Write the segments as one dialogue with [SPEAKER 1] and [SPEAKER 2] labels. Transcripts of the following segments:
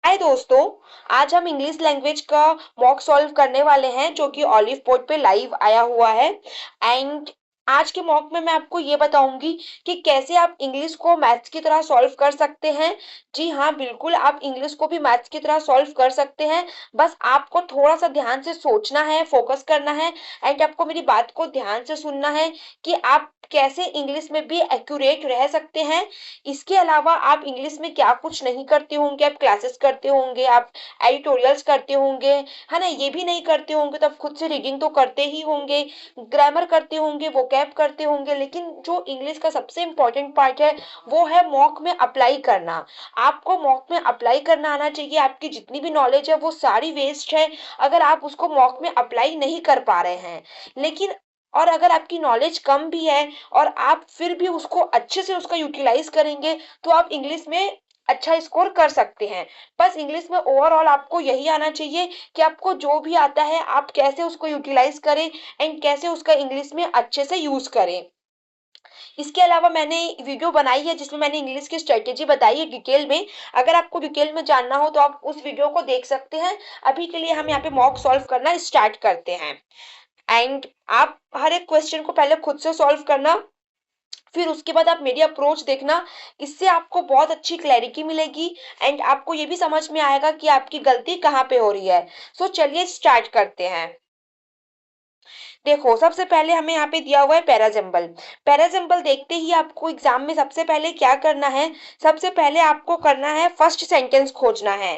[SPEAKER 1] हाय दोस्तों। आज हम इंग्लिश लैंग्वेज का मॉक सॉल्व करने वाले हैं जो कि ऑलिव पोर्ट पे लाइव आया हुआ है। एंड आज के मॉक में मैं आपको ये बताऊंगी कि कैसे आप इंग्लिश को मैथ्स की तरह सॉल्व कर सकते हैं। जी हाँ, बिल्कुल आप इंग्लिश को भी मैथ्स की तरह सॉल्व कर सकते हैं। बस आपको थोड़ा सा ध्यान से सोचना है, फोकस करना है एंड आपको मेरी बात को ध्यान से सुनना है कि आप कैसे इंग्लिश में भी एक्यूरेट रह सकते हैं। इसके अलावा आप इंग्लिश में क्या कुछ नहीं करते होंगे, आप क्लासेस करते होंगे, आप एडिटोरियल्स करते होंगे, है ना। ये भी नहीं करते होंगे तो आप खुद से रीडिंग तो करते ही होंगे, ग्रामर करते होंगे, वोकैब करते होंगे, लेकिन जो इंग्लिश का सबसे इम्पोर्टेंट पार्ट है वो है मॉक में अप्लाई करना। आपको मॉक में अप्लाई करना आना चाहिए। आपकी जितनी भी नॉलेज है वो सारी वेस्ट है अगर आप उसको मॉक में अप्लाई नहीं कर पा रहे हैं। लेकिन और अगर आपकी नॉलेज कम भी है और आप फिर भी उसको अच्छे से उसका यूटिलाइज करेंगे तो आप इंग्लिश में अच्छा स्कोर कर सकते हैं। बस इंग्लिश में ओवरऑल आपको यही आना चाहिए कि आपको जो भी आता है आप कैसे उसको यूटिलाइज करें एंड कैसे उसका इंग्लिश में अच्छे से यूज करें। इसके अलावा मैंने वीडियो बनाई है जिसमें मैंने इंग्लिश की स्ट्रेटेजी बताई है डिटेल में। अगर आपको डिटेल में जानना हो तो आप उस वीडियो को देख सकते हैं। अभी के लिए हम यहाँ पे मॉक सॉल्व करना स्टार्ट करते हैं। एंड आप हर एक क्वेश्चन को पहले खुद से सॉल्व करना, फिर उसके बाद आप मेरी अप्रोच देखना। इससे आपको बहुत अच्छी क्लैरिटी मिलेगी एंड आपको ये भी समझ में आएगा कि आपकी गलती कहाँ पे हो रही है। सो चलिए स्टार्ट करते हैं। देखो, सबसे पहले हमें यहाँ पे दिया हुआ है पैराजम्बल। पैराजम्बल देखते ही आपको एग्जाम में सबसे पहले क्या करना है, सबसे पहले आपको करना है फर्स्ट सेंटेंस खोजना है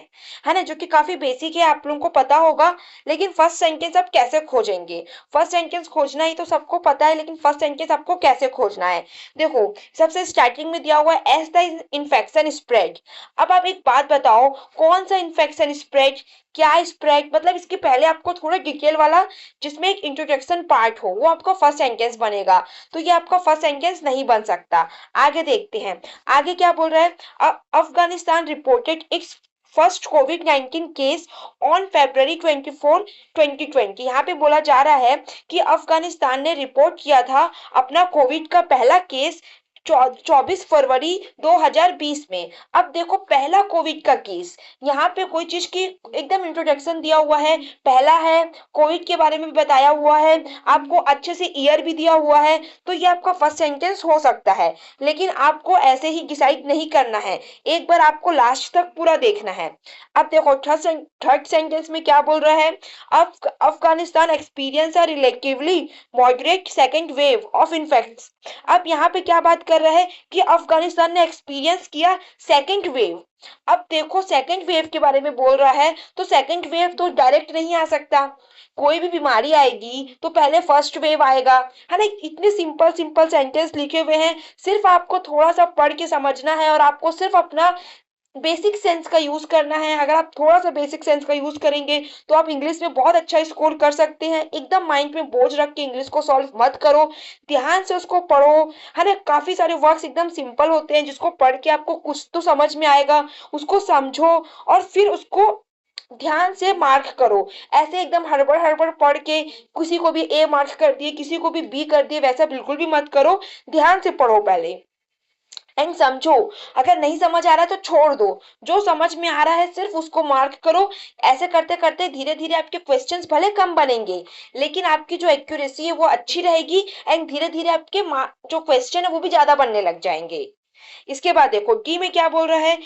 [SPEAKER 1] ना, जो कि काफी बेसिक है, आप लोगों को पता होगा। लेकिन फर्स्ट सेंटेंस आप कैसे खोजेंगे? फर्स्ट सेंटेंस खोजना ही तो सबको पता है, लेकिन फर्स्ट सेंटेंस आपको कैसे खोजना है? देखो, सबसे स्टार्टिंग में दिया हुआ है एज द इन्फेक्शन स्प्रेड। अब आप एक बात बताओ, कौन सा इन्फेक्शन स्प्रेड? क्या स्प्रेड मतलब? इसके पहले आपको थोड़ा डिटेल वाला जिसमें एक इंट्रोडक्शन पार्ट हो वो आपका फर्स्ट सेंटेंस बनेगा। तो ये आपका फर्स्ट सेंटेंस नहीं बन सकता। आगे देखते हैं, आगे क्या बोल रहा है। Afghanistan reported it's first covid case on February 24, 2020। यहाँ पे बोला जा रहा है कि अफगानिस्तान ने रिपोर्ट किया था अपना कोविड का पहला केस 24 फरवरी 2020 में। अब देखो, पहला कोविड का केस, यहाँ पे कोई चीज की एकदम इंट्रोडक्शन दिया हुआ है, पहला है, कोविड के बारे में भी बताया हुआ है, आपको अच्छे से ईयर भी दिया हुआ है। तो ये आपका फर्स्ट सेंटेंस हो सकता है, लेकिन आपको ऐसे ही डिसाइड नहीं करना है, एक बार आपको लास्ट तक पूरा देखना है। अब देखो, थर्ड सेंटेंस में क्या बोल रहा है। Afghanistan experience a relatively moderate second wave of infection. अब यहाँ पे क्या बात कर रहा है कि अफगानिस्तान ने एक्सपीरियंस किया सेकेंड वेव। अब देखो, सेकेंड वेव के बारे में बोल रहा है तो सेकेंड वेव तो डायरेक्ट नहीं आ सकता। कोई भी बीमारी आएगी तो पहले फर्स्ट वेव आएगा, है ना। इतने सिंपल सिंपल सेंटेंस लिखे हुए हैं, सिर्फ आपको थोड़ा सा पढ़ के समझना है और आपको सिर्फ अपना बेसिक सेंस का यूज करना है। अगर आप थोड़ा सा बेसिक सेंस का यूज करेंगे तो आप इंग्लिश में बहुत अच्छा स्कोर कर सकते हैं। एकदम माइंड में बोझ रख के इंग्लिश को सॉल्व मत करो, ध्यान से उसको पढ़ो, है ना। काफी सारे वर्ड्स एकदम सिंपल होते हैं जिसको पढ़ के आपको कुछ तो समझ में आएगा, उसको समझो और फिर उसको ध्यान से मार्क करो। ऐसे एकदम हड़बड़ हड़बड़ पढ़ के किसी को भी ए मार्क कर दिए, किसी को भी बी कर दिए, वैसा बिल्कुल भी मत करो। ध्यान से पढ़ो पहले एंड समझो। अगर नहीं समझ आ रहा है तो छोड़ दो, जो समझ में आ रहा है सिर्फ उसको मार्क करो। ऐसे करते करते धीरे धीरे आपके क्वेश्चंस भले कम बनेंगे, लेकिन आपकी जो एक्यूरेसी है वो अच्छी रहेगी एंड धीरे धीरे आपके जो क्वेश्चन है वो भी ज्यादा बनने लग जाएंगे। इसके बाद देखो, डी में क्या बोल रहा है।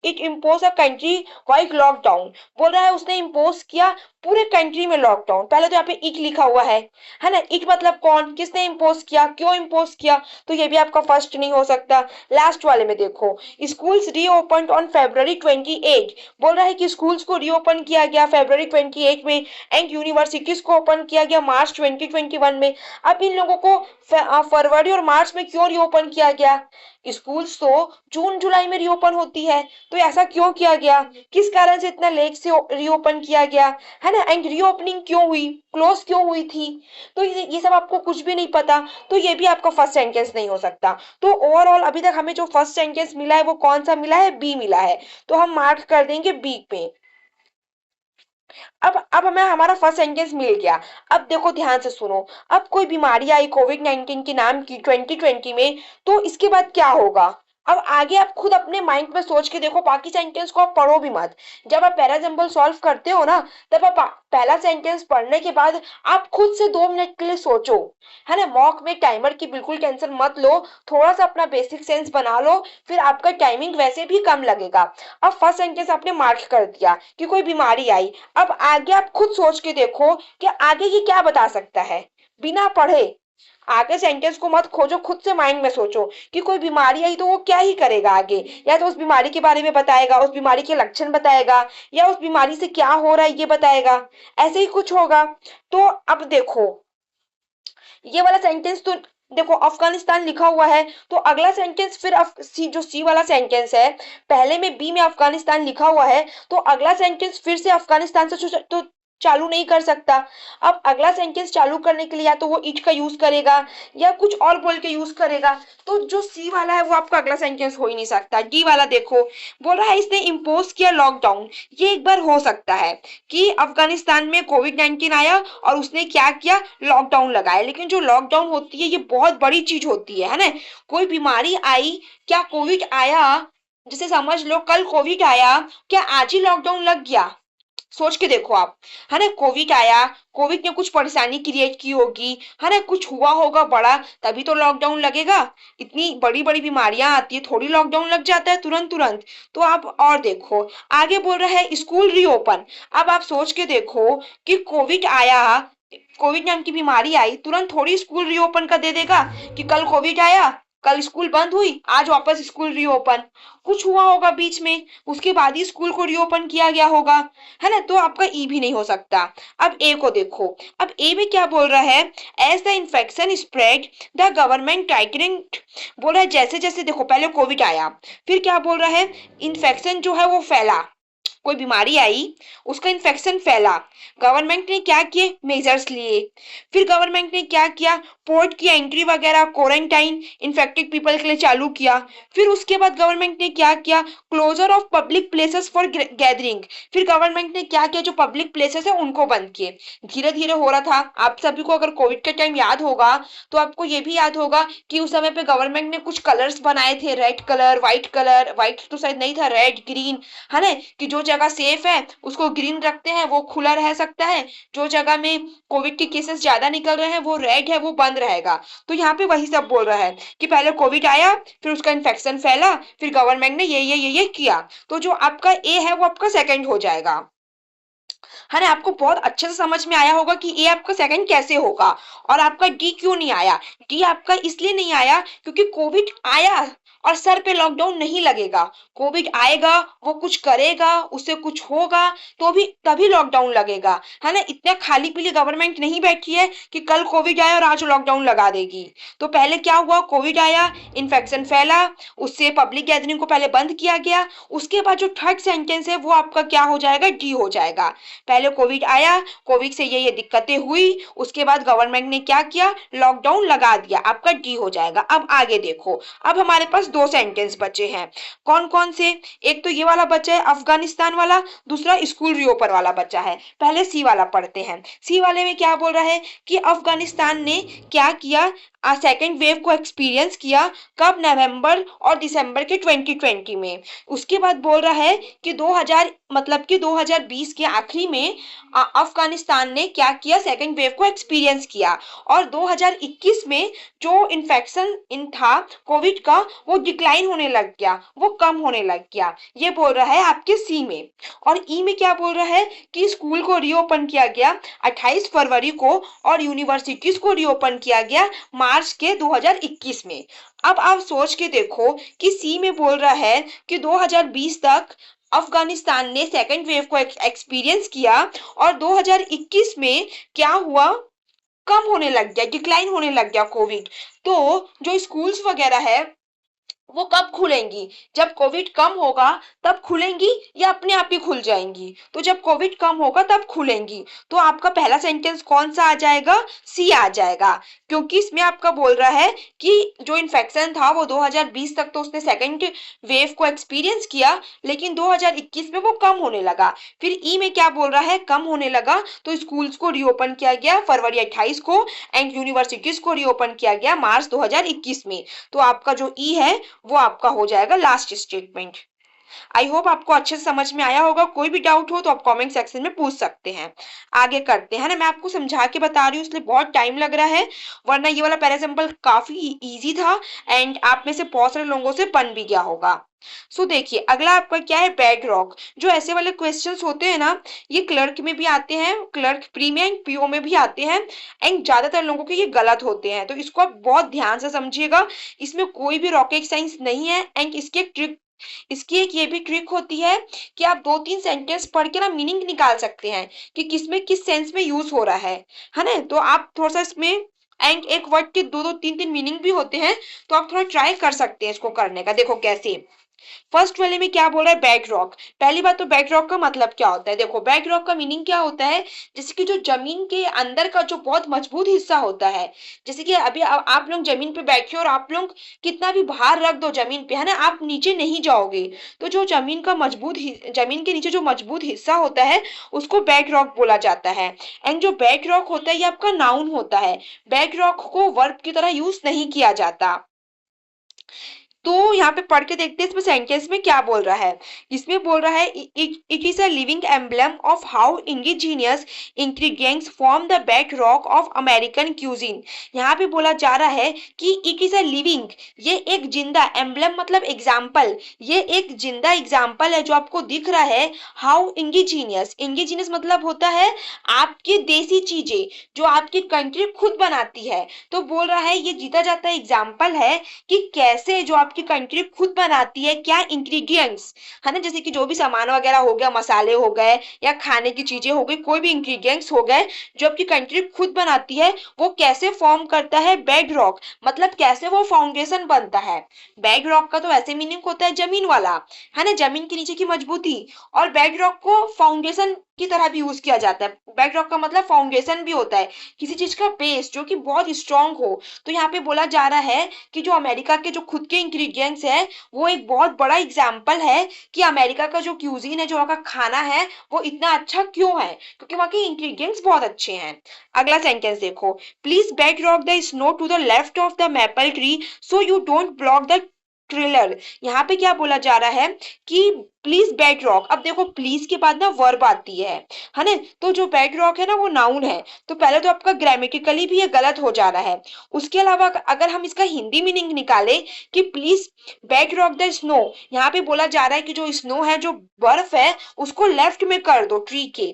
[SPEAKER 1] It impose a country wide lockdown. बोल रहा है उसने इम्पोज किया पूरे कंट्री में लॉकडाउन। पहले तो यहाँ पे इट लिखा हुआ है ना। इट मतलब कौन, किसने इम्पोज किया, क्यों इम्पोज किया? तो ये भी आपका फर्स्ट नहीं हो सकता। लास्ट वाले में देखो, स्कूल्स रीओपन ऑन February 28। बोल रहा है कि स्कूल्स को रीओपन किया गया February 28 में एंड यूनिवर्सिटीज को ओपन किया गया मार्च 2021 में। अब इन लोगों को फरवरी और मार्च में क्यों रीओपन किया गया? स्कूल्स तो जून जुलाई में रीओपन होती है, तो ऐसा क्यों किया गया? किस कारण से इतना लेट से रीओपन किया गया, है ना। एंड रीओपनिंग क्यों हुई, क्लोज क्यों हुई थी? तो ये सब आपको कुछ भी नहीं पता, तो ये भी आपका फर्स्ट सेंटेंस नहीं हो सकता। तो ओवरऑल अभी तक हमें जो फर्स्ट सेंटेंस मिला है वो कौन सा मिला है? बी मिला है। तो हम मार्क कर देंगे बी पे। अब हमें हमारा फर्स्ट सेंटेंस मिल गया। अब देखो, ध्यान से सुनो। अब कोई बीमारी आई कोविड-19 के नाम की 2020 में, तो इसके बाद क्या होगा? अब आगे आप खुद अपने माइंड में सोच के देखो, बाकी सेंटेंस को आप पढ़ो भी मत। जब आप पैराजम्बल सॉल्व करते हो ना, तब आप पहला सेंटेंस पढ़ने के बाद आप खुद से 2 मिनट के लिए सोचो, है ना। मॉक में टाइमर की बिल्कुल टेंशन मत लो, थोड़ा सा अपना बेसिक सेंस बना लो, फिर आपका टाइमिंग वैसे भी कम लगेगा। अब फर्स्ट सेंटेंस आपने मार्क कर दिया कि कोई बीमारी आई, अब आगे आप खुद सोच के देखो कि आगे ये क्या बता सकता है, बिना पढ़े। आगे सेंटेंस को मत खोजो, खुद से माइंड में सोचो कि कोई बीमारी आई तो वो क्या ही करेगा आगे, या तो उस बीमारी के बारे में बताएगा, उस बीमारी के लक्षण बताएगा, या उस बीमारी से क्या हो रहा है ये बताएगा, ऐसे ही कुछ होगा। तो अब देखो, ये वाला सेंटेंस तो देखो अफगानिस्तान लिखा हुआ है, तो अगला सेंटेंस फिर जो सी वाला सेंटेंस है, पहले में बी में अफगानिस्तान लिखा हुआ है, तो अगला सेंटेंस फिर से अफगानिस्तान से तो चालू नहीं कर सकता। अब अगला सेंटेंस चालू करने के लिए या तो वो इट का यूज करेगा या कुछ और बोल के यूज करेगा, तो जो सी वाला है वो आपका अगला सेंटेंस हो ही नहीं सकता। डी वाला देखो, बोल रहा है इसने इम्पोज किया लॉकडाउन। ये एक बार हो सकता है कि अफगानिस्तान में कोविड-19 आया और उसने क्या किया, लॉकडाउन लगाया, लेकिन जो लॉकडाउन होती है ये बहुत बड़ी चीज होती है ना। कोई बीमारी आई, क्या कोविड आया, जैसे समझ लो कल कोविड आया, क्या आज ही लॉकडाउन लग गया? सोच के देखो आप, है ना। कोविड आया, कोविड ने कुछ परेशानी क्रिएट की होगी, है ना, कुछ हुआ होगा बड़ा, तभी तो लॉकडाउन लगेगा। इतनी बड़ी बड़ी बीमारियां आती है, थोड़ी लॉकडाउन लग जाता है तुरंत तुरंत। तो आप और देखो, आगे बोल रहा है स्कूल रीओपन। अब आप सोच के देखो कि कोविड आया, कोविड नाम की बीमारी आई, तुरंत थोड़ी स्कूल रीओपन कर दे देगा कि कल कोविड आया, कल स्कूल बंद हुई, आज वापस स्कूल रीओपन। कुछ हुआ होगा बीच में, उसके बाद ही स्कूल को रीओपन किया गया होगा, है ना। तो आपका ई भी नहीं हो सकता। अब ए को देखो, अब ए में क्या बोल रहा है, as the infection spread the government tightening. बोल रहा है जैसे जैसे, देखो पहले कोविड आया, फिर क्या बोल रहा है, इन्फेक्शन जो है वो फैला, कोई बीमारी आई, उसका इन्फेक्शन फैला, गवर्नमेंट ने क्या किए, मेजर्स लिए। फिर गवर्नमेंट ने क्या किया, पोर्ट की एंट्री वगैरह, क्वारंटाइन इन्फेक्टेड पीपल के लिए चालू किया। फिर उसके बाद गवर्नमेंट ने क्या किया, closure of public places for gathering. फिर गवर्नमेंट ने क्या किया, जो पब्लिक प्लेसेस है उनको बंद किए। धीरे धीरे हो रहा था। आप सभी को अगर कोविड के टाइम याद होगा तो आपको ये भी याद होगा कि उस समय पे गवर्नमेंट ने कुछ कलर्स बनाए थे, रेड कलर, व्हाइट तो शायद नहीं था, रेड ग्रीन, है ना, कि जो जगह सेफ है उसको ग्रीन रखते हैं, वो खुला रह सकता है, जो जगह में कोविड के केसेस ज्यादा निकल रहे हैं वो रेड है, वो बंद रहेगा। तो यहाँ पे वही सब बोल रहा है कि पहले कोविड आया, फिर उसका इन्फेक्शन फैला, फिर गवर्नमेंट ने ये किया। तो जो आपका ए है वो आपका सेकंड हो जाएगा, है ना। आपको बहुत अच्छे से समझ में आया होगा कि ए आपका सेकंड कैसे होगा। और आपका डी क्यों नहीं आया, डी आपका इसलिए नहीं आया क्योंकि कोविड आया और सर पे लॉकडाउन नहीं लगेगा। कोविड आएगा, वो कुछ करेगा, उससे कुछ होगा, तो भी तभी लॉकडाउन लगेगा, है ना। इतना खाली पीली गवर्नमेंट नहीं बैठी है कि कल कोविड आया और आज लॉकडाउन लगा देगी। तो पहले क्या हुआ, कोविड आया, इन्फेक्शन फैला, उससे पब्लिक गैदरिंग को पहले बंद किया गया। उसके बाद जो थर्ड सेंटेंस है वो आपका क्या हो जाएगा, डी हो जाएगा। पहले कोविड आया, कोविड से ये दिक्कतें हुई, उसके बाद गवर्नमेंट ने क्या किया, लॉकडाउन लगा दिया, आपका डी हो जाएगा। अब आगे देखो, अब हमारे पास 2 सेंटेंस बचे हैं। कौन कौन से, एक तो ये वाला बचा है अफगानिस्तान वाला, दूसरा स्कूल रीओपन वाला बचा है। पहले सी वाला पढ़ते हैं। सी वाले में क्या बोल रहा है कि अफगानिस्तान ने क्या किया, सेकेंड वेव को एक्सपीरियंस किया, कब, नवंबर और दिसंबर के 2020 में। उसके बाद बोल रहा है कि 2000 मतलब कि 2020 के आखिरी में अफगानिस्तान ने क्या किया, सेकेंड वेव को एक्सपीरियंस किया, और 2021 में जो इन्फेक्शन इन था कोविड का वो डिक्लाइन होने लग गया, वो कम होने लग गया। ये बोल रहा है आपके सी में। और ई में क्या बोल रहा है कि स्कूल को रीओपन किया गया 28 फरवरी को और यूनिवर्सिटीज को रीओपन किया गया मार्च के 2021 में। अब आप सोच के देखो कि सी में बोल रहा है कि 2020 तक अफगानिस्तान ने सेकेंड वेव को एक्सपीरियंस किया और 2021 में क्या हुआ, कम होने लग गया, डिक्लाइन होने लग गया कोविड। तो जो स्कूल्स वगैरह है वो कब खुलेंगी, जब कोविड कम होगा तब खुलेंगी या अपने आप ही खुल जाएंगी? तो जब कोविड कम होगा तब खुलेंगी। तो आपका पहला सेंटेंस कौन सा आ जाएगा, सी आ जाएगा, क्योंकि इसमें आपका बोल रहा है कि जो इन्फेक्शन था वो 2020 तक तो उसने सेकेंड वेव को एक्सपीरियंस किया, लेकिन 2021 में वो कम होने लगा। फिर ई में क्या बोल रहा है, कम होने लगा, तो स्कूल्स को रीओपन किया गया फरवरी 28 को एंड यूनिवर्सिटीज को रीओपन किया गया मार्च 2021 में। तो आपका जो ई है वो आपका हो जाएगा लास्ट स्टेटमेंट। आई होप आपको अच्छे से समझ में आया होगा। कोई भी डाउट हो तो आप कमेंट सेक्शन में पूछ सकते हैं। आगे करते हैं ना, मैं आपको समझा के बता रही हूँ इसलिए बहुत टाइम लग रहा है, वरना ये वाला पैरा सिंपल काफी इजी था एंड आप में से बहुत सारे लोगों से बन भी गया होगा। सो देखिए अगला आपका क्या है, बेड रॉक। जो ऐसे वाले क्वेश्चंस होते हैं ना, ये क्लर्क में भी आते हैं, क्लर्क प्री में एंड पीओ में भी आते हैं एंड ज्यादातर लोगों के ये गलत होते हैं, तो इसको आप बहुत ध्यान से समझिएगा। इसमें कोई भी रॉकेट साइंस नहीं है एंड इसकी एक ट्रिक, इसकी एक ये भी ट्रिक होती है कि आप दो तीन सेंटेंस पढ़ के ना मीनिंग निकाल सकते हैं कि किसमें किस सेंस में यूज हो रहा है ना। तो आप थोड़ा सा इसमें एंड एक वर्ड के दो दो तीन तीन मीनिंग भी होते हैं, तो आप थोड़ा ट्राई कर सकते हैं इसको करने का। देखो कैसे, फर्स्ट वाले में क्या बोल रहा है, बेड रॉक। पहली बात तो बेड रॉक का मतलब क्या होता है, देखो बेड रॉक का मीनिंग क्या होता है, जैसे कि जो जमीन के अंदर का जो बहुत मजबूत हिस्सा होता है, जैसे कि अभी आप लोग जमीन पे बैठे हो और आप लोग कितना भी भार रख दो जमीन पे, है ना, आप नीचे नहीं जाओगे। तो जो जमीन का जमीन के नीचे जो मजबूत हिस्सा होता है उसको बेड रॉक बोला जाता है। एंड जो बेड रॉक होता है ये आपका नाउन होता है, बेड रॉक को वर्ब की तरह यूज नहीं किया जाता। तो यहाँ पे पढ़ के देखते हैं इसमें सेंटेंस में क्या बोल रहा है। इसमें बोल रहा है it is a living emblem of how indigenous ingredients form the bed rock of American cuisine. यहाँ पे बोला जा रहा है कि इट इज अ लिविंग, ये एक जिंदा, एम्बलम मतलब एग्जाम्पल, ये एक जिंदा एग्जाम्पल है जो आपको दिख रहा है। हाउ इंडिजीनियस, इंडिजीनियस मतलब होता है आपकी देसी चीजें जो आपकी कंट्री खुद बनाती है। तो बोल रहा है ये जीता जाता एग्जाम्पल है कि कैसे जो आपकी कंट्री खुद बनाती है, क्या इंग्रेडिएंट्स, है ना, जैसे कि जो भी सामान वगैरह हो गया, मसाले हो गए या खाने की चीजें हो गई, कोई भी इंग्रेडिएंट्स हो गए जो आपकी कंट्री खुद बनाती है, वो कैसे फॉर्म करता है बेड रॉक, मतलब कैसे वो फाउंडेशन बनता है। बेड रॉक का तो ऐसे मीनिंग होता है जमीन वाला, है ना, जमीन के नीचे की मजबूती। और बेड रॉक को फाउंडेशन की तरह भी यूज किया जाता है। बेड रॉक का मतलब फाउंडेशन भी होता है, किसी चीज का बेस जो कि बहुत स्ट्रांग हो। तो यहाँ पे बोला जा रहा है कि जो अमेरिका के जो खुद के इंग्रेडिएंट्स है वो एक बहुत बड़ा एग्जाम्पल है कि अमेरिका का जो क्यूजीन है, जो वहाँ का खाना है, वो इतना अच्छा क्यों है, क्योंकि वहाँ के इंग्रेडिएंट्स बहुत अच्छे हैं। अगला सेंटेंस देखो, please bedrock the snow to the left of the maple tree so you don't block the trailer. यहाँ पे क्या बोला जा रहा है कि प्लीज बेड रॉक। अब देखो प्लीज के बाद ना वर्ब आती है ना, तो जो बेड रॉक है ना वो नाउन है, तो पहले तो आपका ग्रामेटिकली भी ये गलत हो जा रहा है। उसके अलावा अगर हम इसका हिंदी मीनिंग निकाले कि please bedrock the snow, यहाँ पे बोला जा रहा है कि जो स्नो है, जो बर्फ है, उसको लेफ्ट में कर दो ट्री के,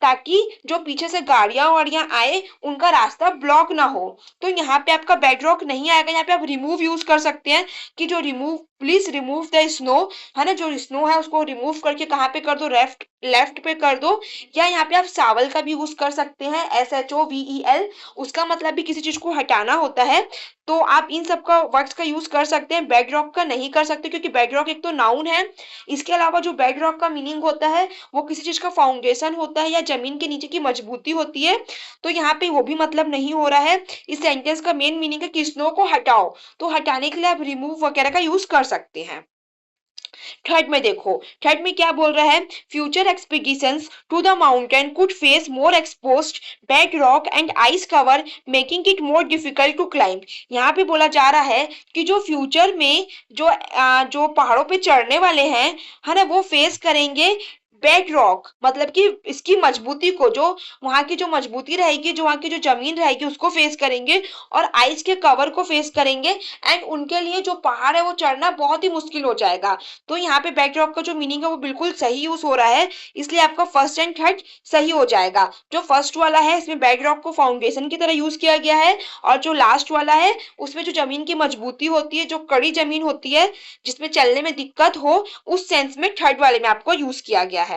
[SPEAKER 1] ताकि जो पीछे से गाड़ियां वाड़ियां आए उनका रास्ता ब्लॉक ना हो। तो यहाँ पे आपका बेड रॉक नहीं आएगा, यहाँ पे आप रिमूव यूज कर सकते हैं कि जो remove, please remove the snow, है ना, जो स्नो है उसको रिमूव करके कहाँ पे कर दो, लेफ्ट लेफ्ट पे कर दो। या यहाँ पे आप सावल का भी यूज कर सकते हैं, SHOVEL, उसका मतलब भी किसी चीज को हटाना होता है। तो आप इन सब का वर्ड्स का यूज कर सकते हैं, बेड रॉक का नहीं कर सकते क्योंकि बेड रॉक एक तो नाउन है। इसके अलावा जो बेड रॉक का मीनिंग होता है वो किसी चीज का फाउंडेशन होता है या जमीन के नीचे की मजबूती होती है। तो यहाँ पे वो भी मतलब नहीं हो रहा है। इस सेंटेंस का मेन मीनिंग है कि स्नो को हटाओ, तो हटाने के लिए आप रिमूव वगैरह का यूज कर सकते हैं। थर्ड में देखो, थर्ड में क्या बोल रहा है, future expeditions to the mountain could face more exposed bedrock and ice cover making it more difficult to climb. यहाँ पे बोला जा रहा है कि जो फ्यूचर में जो पहाड़ों पे चढ़ने वाले हैं, है ना, वो फेस करेंगे बेड रॉक, मतलब कि इसकी मजबूती को, जो वहां की जो मजबूती रहेगी, जो वहां की जो जमीन रहेगी उसको फेस करेंगे, और आइस के कवर को फेस करेंगे। एंड उनके लिए जो पहाड़ है वो चढ़ना बहुत ही मुश्किल हो जाएगा। तो यहाँ पे बैक ड्रॉप का जो मीनिंग है वो बिल्कुल सही यूज हो रहा है, इसलिए आपका फर्स्ट एंड थर्ड सही हो जाएगा। जो फर्स्ट वाला है इसमें बैक ड्रॉप को फाउंडेशन की तरह यूज किया गया है, और जो लास्ट वाला है उसमें जो जमीन की मजबूती होती है, जो कड़ी जमीन होती है जिसमें चलने में दिक्कत हो, उस सेंस में थर्ड वाले में आपको यूज किया गया है।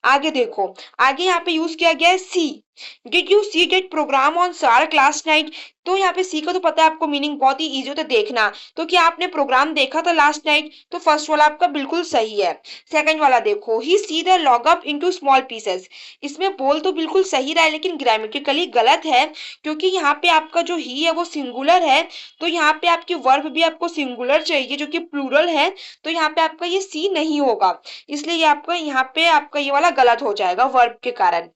[SPEAKER 1] आगे देखो, आगे यहाँ पे यूज किया गया है see. Did you see that programme on shark last night. तो यहाँ पे सी का तो पता है आपको मीनिंग बहुत ही इजी होता है, देखना। तो क्या आपने प्रोग्राम देखा था लास्ट नाइट, तो फर्स्ट वाला आपका बिल्कुल सही है। सेकंड वाला देखो, he see the log up into small pieces. इसमें बोल तो बिल्कुल सही रहा है लेकिन ग्रामेटिकली गलत है, क्योंकि यहाँ पे आपका जो ही है वो सिंगुलर है, तो यहाँ पे आपकी वर्ब भी आपको सिंगुलर चाहिए जो कि प्लूरल है। तो यहाँ पे आपका ये सी नहीं होगा, इसलिए ये आपका यहाँ पे आपका ये वाला गलत हो जाएगा वर्ब के कारण।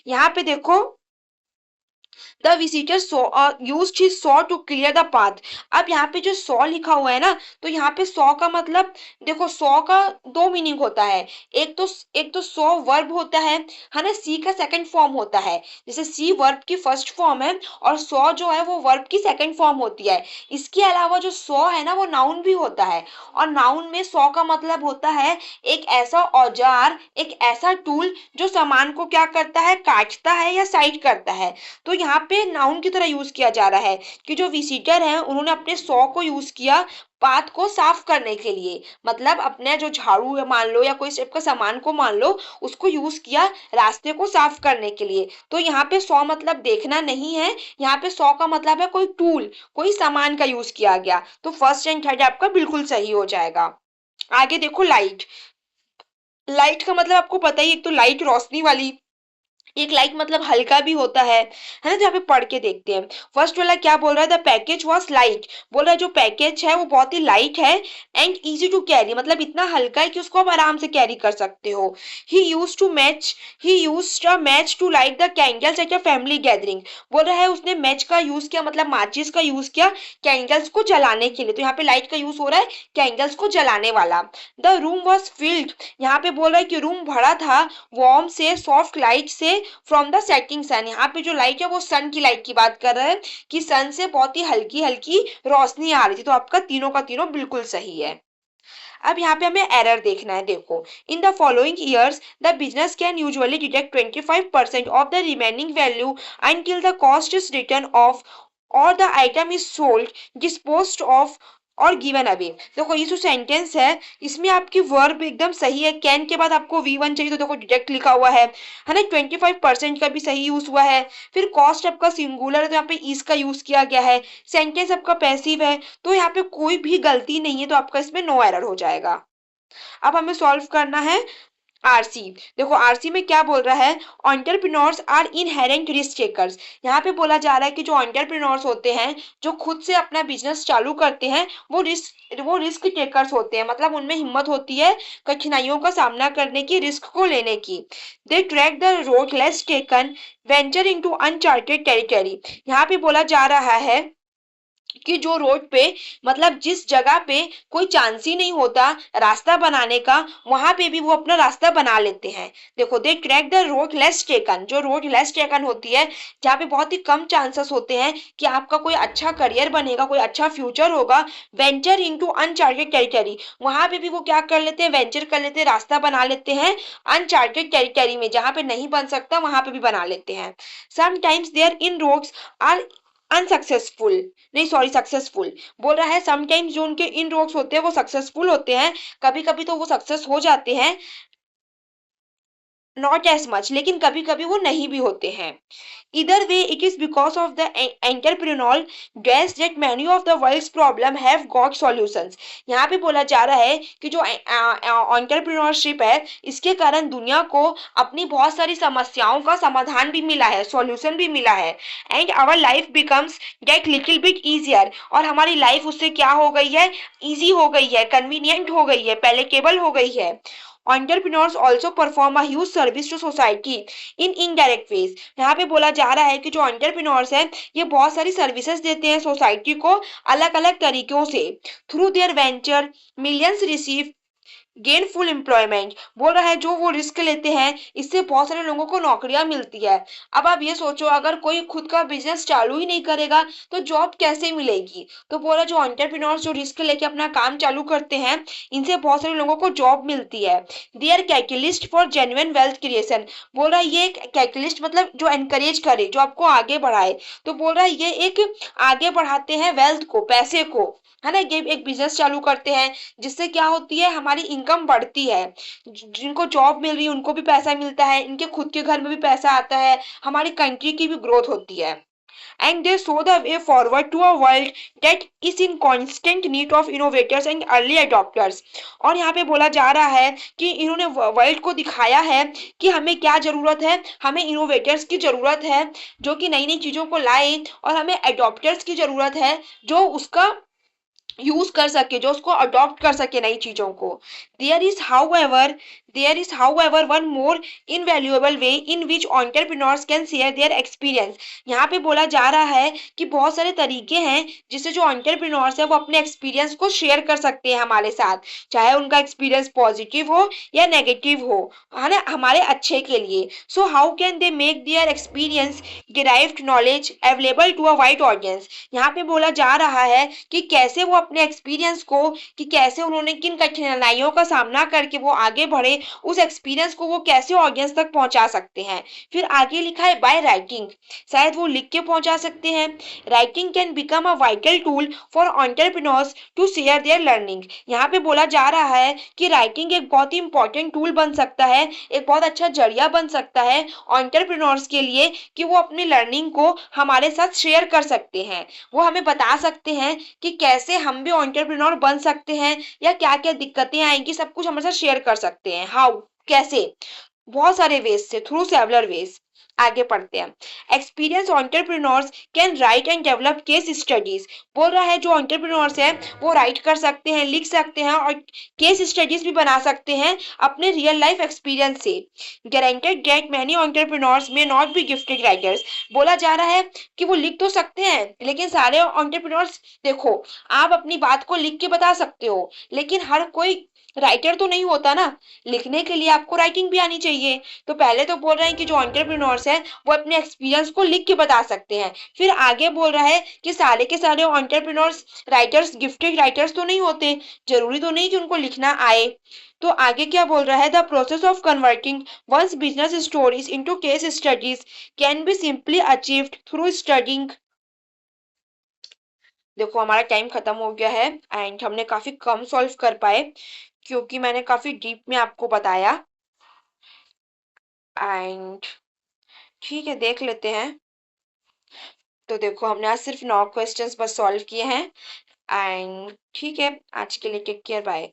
[SPEAKER 1] यहाँ पे देखो, the visitor used his saw to clear the path. अब यहाँ पे जो सॉ लिखा हुआ है ना, तो यहाँ पे सॉ का मतलब, देखो सॉ का दो मीनिंग होता है। एक तो सॉ वर्ब होता है ना, सी का सेकंड फॉर्म होता है। जैसे सी वर्ब की फर्स्ट फॉर्म है और सॉ जो है वो वर्ब की सेकंड फॉर्म होती है। इसके अलावा जो सॉ है ना वो नाउन भी होता है, और नाउन में सॉ का मतलब होता है एक ऐसा औजार, एक ऐसा टूल जो सामान को क्या करता है, काटता है या साइड करता है। तो यहाँ पे नाउन की तरह यूज किया जा रहा है कि जो विजिटर हैं उन्होंने अपने सॉ को यूज किया पाथ को साफ करने के लिए। मतलब अपने जो झाड़ू या मान लो या कोई टाइप का सामान को मान लो, उसको यूज किया रास्ते को साफ करने के लिए। तो यहाँ पे सॉ मतलब देखना नहीं है, यहाँ पे सॉ का मतलब है कोई टूल, कोई सामान का यूज किया गया। तो फर्स्ट एंड थर्ड आपका बिल्कुल सही हो जाएगा। आगे देखो लाइट। लाइट का मतलब आपको पता ही, एक तो लाइट रोशनी वाली, एक लाइट मतलब हल्का भी होता है ना। तो यहाँ पे पढ़ के देखते हैं। फर्स्ट वाला क्या बोल रहा है, द पैकेज वॉज लाइट। बोल रहा है जो पैकेज है वो बहुत ही लाइट है, एंड इजी टू कैरी, मतलब इतना हल्का है कि उसको आप आराम से कैरी कर सकते हो। He use a match to light the candles at a family gathering. बोल रहा है उसने मैच का यूज किया, मतलब माचिस का यूज किया कैंडल्स को जलाने के लिए। तो यहाँ पे लाइट का यूज हो रहा है कैंडल्स को जलाने वाला। The room was filled. यहाँ पे बोल रहा है कि रूम भरा था वार्म से, सॉफ्ट लाइट से, फ्रॉम द सेटिंग सन। यहाँ पे जो लाइट है वो सन की लाइट की बात कर रहे हैं कि सन से बहुत ही हल्की हल्की रोशनी आ रही थी। तो आपका तीनों का तीनों बिल्कुल सही है। अब यहाँ पे हमें एरर देखना है। देखो, in the following years the business can usually detect 25% of the remaining value until the cost is written off और the item is sold, disposed of और गिवन अवे। देखो ये जो सेंटेंस है इसमें आपकी वर्ब एकदम सही है। कैन के बाद आपको V1 चाहिए, तो देखो डिटेक्ट लिखा हुआ है ना। 25% का भी सही यूज हुआ है। फिर कॉस्ट आपका सिंगुलर है तो यहाँ पे इज का यूज किया गया है। सेंटेंस आपका पैसिव है, तो यहाँ पे कोई भी गलती नहीं है, तो आपका इसमें नो एरर हो जाएगा। अब हमें सॉल्व करना है आरसी। देखो आरसी में क्या बोल रहा है, entrepreneurs are inherent risk takers. यहाँ पे बोला जा रहा है कि जो एंटरप्रेन्योर्स होते हैं, जो खुद से अपना बिजनेस चालू करते हैं, वो रिस्क टेकर्स होते हैं। मतलब उनमें हिम्मत होती है कठिनाइयों का सामना करने की, रिस्क को लेने की। They track the road less taken, venture into uncharted territory. यहाँ पे बोला जा रहा है कि जो रोड पे, मतलब जिस जगह पे कोई चांस ही नहीं होता रास्ता बनाने का, वहां पे भी वो अपना रास्ता बना लेते हैं। देखो, they track the road less taken. जो रोड लेस टेकन होती है, जहाँ पे बहुत ही कम चांसेस होते हैं कि आपका कोई अच्छा करियर बनेगा, कोई अच्छा फ्यूचर होगा। वेंचर इनटू अनचार्टेड टेरिटरी, वहां पे भी वो क्या कर लेते हैं, वेंचर कर लेते हैं, रास्ता बना लेते हैं अनचार्टेड टेरिटरी में, जहां पे नहीं बन सकता वहां पे भी बना लेते हैं। Sometimes their inroads are unsuccessful, नहीं सॉरी सक्सेसफुल। बोल रहा है समटाइम्स जो उनके इन रोड्स होते हैं वो सक्सेसफुल होते हैं, कभी कभी तो वो सक्सेस हो जाते हैं, नॉट एज मच, लेकिन कभी कभी वो नहीं भी होते हैं। इधर way it is because of the entrepreneurial dress that many of the world's problem have got solutions. यहाँ पे बोला जा रहा है कि जो एंटरप्रेन्योरशिप है, इसके कारण दुनिया को अपनी बहुत सारी समस्याओं का समाधान भी मिला है, सॉल्यूशन भी मिला है। And our life becomes get little bit easier, और हमारी लाइफ उससे क्या हो गई है, इजी हो गई है, कन्वीनियंट हो गई है, पैलेटेबल हो गई है। Entrepreneurs also perform a huge service to society in indirect ways। यहाँ पे बोला जा रहा है कि जो एंटरप्रेन्योर्स हैं ये बहुत सारी सर्विसेज देते हैं सोसाइटी को अलग अलग तरीकों से। Through their venture millions receive gainful employment. बोल रहा है जो वो रिस्क लेते हैं इससे बहुत सारे लोगों को नौकरियां मिलती है। अब आप ये सोचो, अगर कोई खुद का बिजनेस चालू ही नहीं करेगा तो जॉब कैसे मिलेगी। तो बोल रहा जो एंटरप्रेन्योर्स जो रिस्क लेके अपना काम चालू करते हैं, इनसे बहुत सारे लोगों को जॉब मिलती है। They are catalyst for genuine wealth creation. बोल रहा है ये कैटलिस्ट मतलब जो एनकरेज करे, जो आपको आगे बढ़ाए। तो बोल रहा है ये एक आगे बढ़ाते हैं वेल्थ को, पैसे को, है ना। ये एक बिजनेस चालू करते हैं जिससे क्या होती है, हमारी इनकम बढ़ती है। जिनको जॉब मिल रही है उनको भी पैसा मिलता है, इनके खुद के घर में भी पैसा आता है, हमारी कंट्री की भी ग्रोथ होती है। And they show the way forward to a world that is in constant need of innovators and early adopters. और यहाँ पे बोला जा रहा है कि इन्होंने वर्ल्ड को दिखाया है कि हमें क्या जरूरत है, हमें इनोवेटर्स की जरूरत है जो कि नई नई चीजों को लाए, और हमें अडॉप्टर्स की जरूरत है जो उसका यूज कर सके, जो उसको अडॉप्ट कर सके नई चीजों को। There is however There is, however, one more invaluable way in which entrepreneurs can share their experience. यहाँ पे बोला जा रहा है कि बहुत सारे तरीके हैं जिससे जो entrepreneurs है वो अपने एक्सपीरियंस को शेयर कर सकते हैं हमारे साथ, चाहे उनका एक्सपीरियंस पॉजिटिव हो या नेगेटिव हो, है ना, हमारे अच्छे के लिए. So how can they make their experience derived knowledge available to a wide audience. यहाँ पे बोला जा रहा है कि कैसे वो अपने एक्सपीरियंस को, कि कैसे उन्होंने किन कठिनाइयों का सामना करके वो आगे बढ़े, उस एक्सपीरियंस को वो कैसे ऑडियंस तक पहुंचा सकते हैं. फिर आगे लिखा है बाय राइटिंग, शायद वो लिख के पहुंचा सकते हैं. Writing can become a vital tool for entrepreneurs to share their learning. यहाँ पे बोला जा रहा है कि राइटिंग एक बहुत ही इंपॉर्टेंट टूल बन सकता है, एक बहुत अच्छा जरिया बन सकता है एंटरप्रेन्योर्स के लिए कि वो अपनी लर्निंग को हमारे साथ शेयर कर सकते हैं. वो हमें बता सकते हैं कि कैसे हम भी एंटरप्रेन्योर बन सकते हैं या क्या क्या दिक्कतें आएंगी, सब कुछ हमारे साथ शेयर कर सकते हैं. हाउ, कैसे, बहुत सारे वेज से, थ्रू सेवरल वेज. आगे पढ़ते हैं. Experience entrepreneurs can write and develop case studies. बोल रहा है जो एंटरप्रेन्योर्स है वो राइट कर सकते हैं, लिख सकते हैं और केस स्टडीज भी बना सकते हैं अपने रियल लाइफ एक्सपीरियंस से. Guaranteed that many entrepreneurs may not be gifted writers. बोला जा रहा है कि वो लिख तो सकते हैं लेकिन सारे एंटरप्रेन्योर्स, देखो, आप अपनी बात को लिख के बता सकते हो लेकिन हर कोई राइटर तो नहीं होता ना. लिखने के लिए आपको राइटिंग भी आनी चाहिए. तो पहले तो बोल रहे हैं कि जो एंटरप्रेन्योर्स हैं वो अपने एक्सपीरियंस को लिख के बता सकते हैं. फिर आगे बोल रहा है कि सारे के सारे एंटरप्रेन्योर्स राइटर्स गिफ्टेड राइटर्स तो नहीं होते, जरूरी तो नहीं कि उनको लिखना आए. तो आगे क्या बोल रहा है, the process of converting one's business stories into case studies can be simply achieved through studying. देखो हमारा टाइम खत्म हो गया है एंड हमने काफी कम सॉल्व कर पाए क्योंकि मैंने काफी डीप में आपको बताया. एंड ठीक है, देख लेते हैं. तो देखो हमने आज सिर्फ 9 क्वेश्चंस बस सॉल्व किए हैं. एंड ठीक है, आज के लिए टेक केयर, बाय.